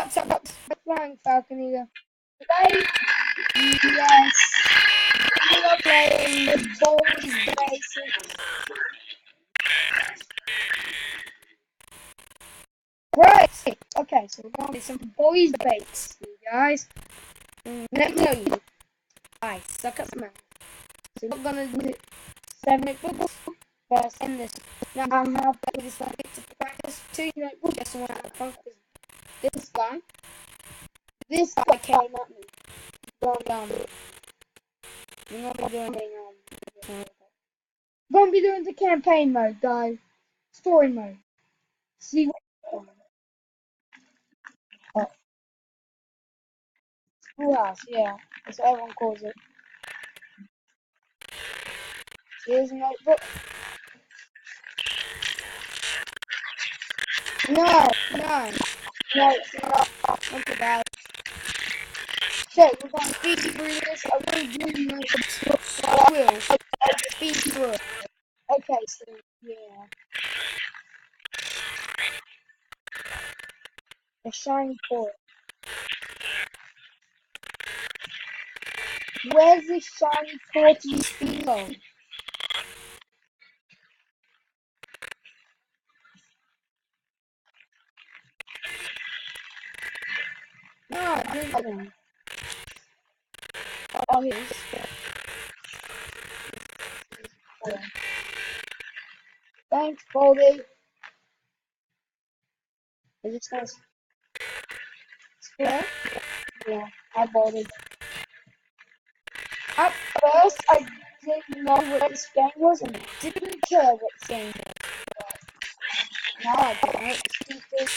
What's up, flying falcon either? Today, yes, we are playing the baldis basics. Right, okay, so we're going to do some baldis basics, you guys. Let me know you. I suck at math. So we're gonna do 7 notebooks first and this. Now I'm gonna play this one to practice 2 notebooks just so I have fun because this guy came at me. We're gonna be doing the campaign mode, guys. Story mode. See what schoolhouse, yeah. That's what everyone calls it. Here's a notebook. No, it's not. Not bad. So we're gonna speed through this. I will do notebooks. I will speed through it. Okay, so yeah. A shiny toy. Where's the shiny torty speedo? No, I didn't. Oh, here's. Thanks, Baldy. I just gonna square. Yeah, I Baldy. At first, I didn't know what this game was and didn't care what this game was. Now I don't know. It's stupid.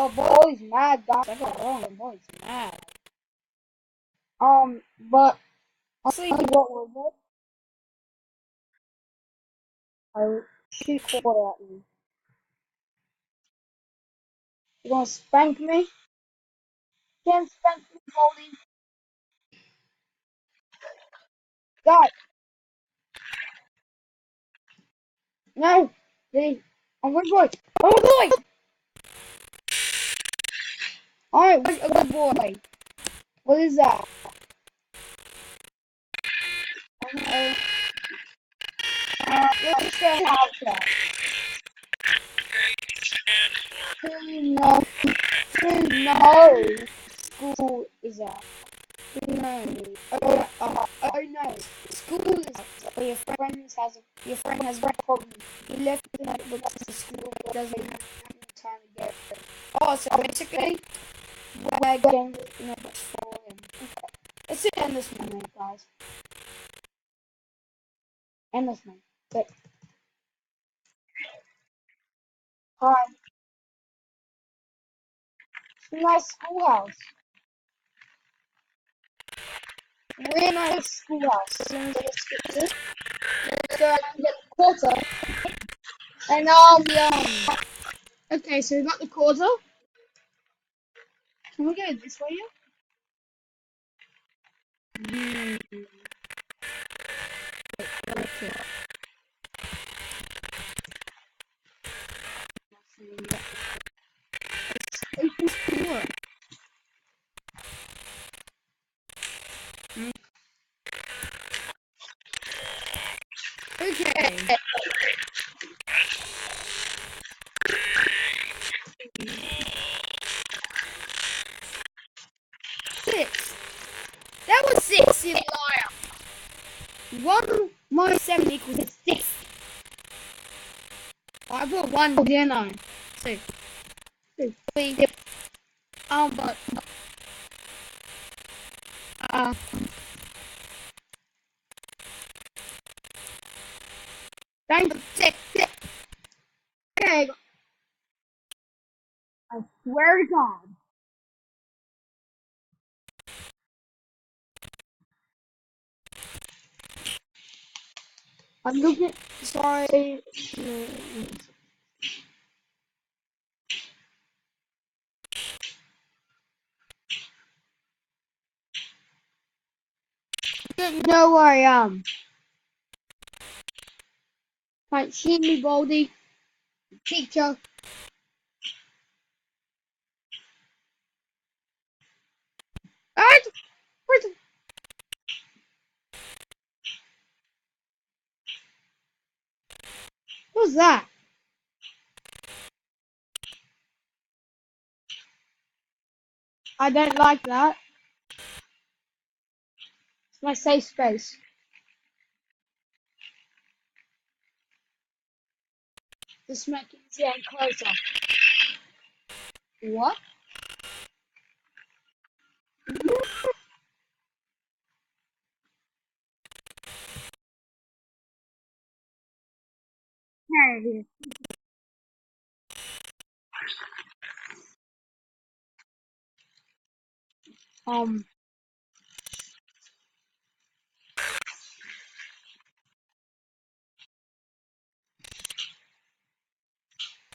Oh, boy's mad, guys. I got it wrong. Boy's mad. But honestly, what was it? I shoot quarter at me. You gonna spank me? Can't spank me, Baldy. God, no. See, I'm good boy. I'm a good boy. Alright, what's a good boy? What is that? Let's go have that. No. No. School is out. No. Oh no. School is out. Or your friend has a problem. You left the notebooks in the school but doesn't have time to get it. Oh, so basically, we're getting the notebooks for him. Okay. Let's end this one, guys. End this one. But hi. It's a nice schoolhouse. Really nice schoolhouse. So let's get this. Let's go and get the quarter. And okay, so we got the quarter. Can we go this way yet? Okay. Okay. 6. That was 6, you liar. 1 minus 7 equals 6. I put 1, didn't I? 2. 3. But thank you. 6. Okay. I swear to God. I'm looking. Sorry. You know where I am. Can't see me, Baldy. Teacher. Ah, where's the... What's that? I don't like that. It's my safe space. Just making it getting closer. What? Hey. Um.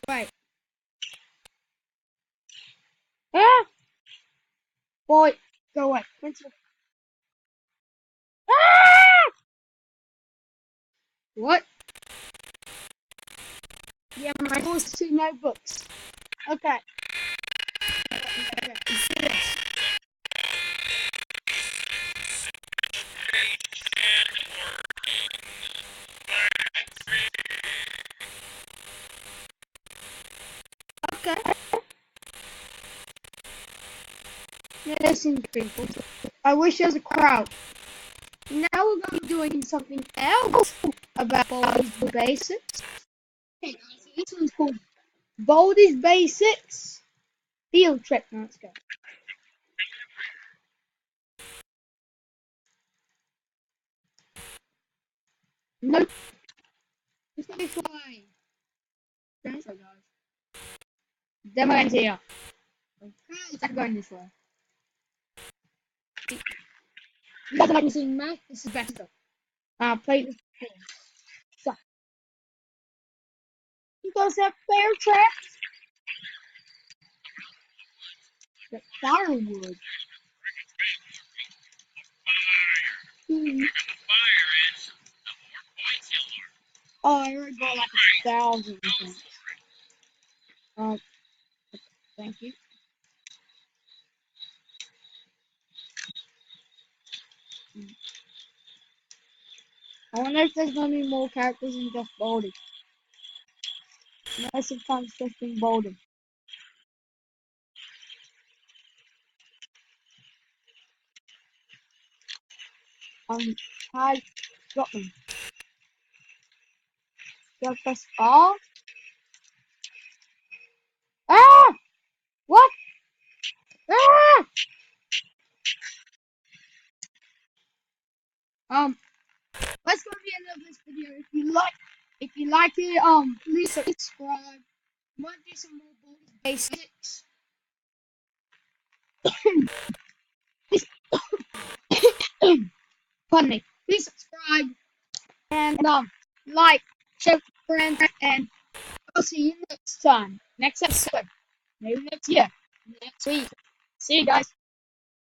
Right. Ah! Boy, go away. Ah! What? Yeah, my horse two notebooks. Okay. Okay. Listen, people. I wish there was a crowd. Now we're going to be doing something else about Baldi's Basics. Okay, guys, so this one's called Baldi's Basics Field Trip. Now let's go. Nope. It's going to be flying. That's right, guys. Demo ends here. Okay, it's going this way. You guys are like seeing math? This is better. I'll play this before. So, you guys have bear traps? The firewood. Hmm. Oh, I already got like 1,000. Um, thank you. I wonder if there's gonna be more characters than just Baldi. No, sometimes just being Baldi. I got them. Just press R. Ah! What? Ah! That's gonna be the end of this video. If you like it, please subscribe. Might do some more Baldi basics. Pardon me. Please subscribe and like, share with friends, and I'll see you next time. Next episode. Maybe next year. Next week. See you guys.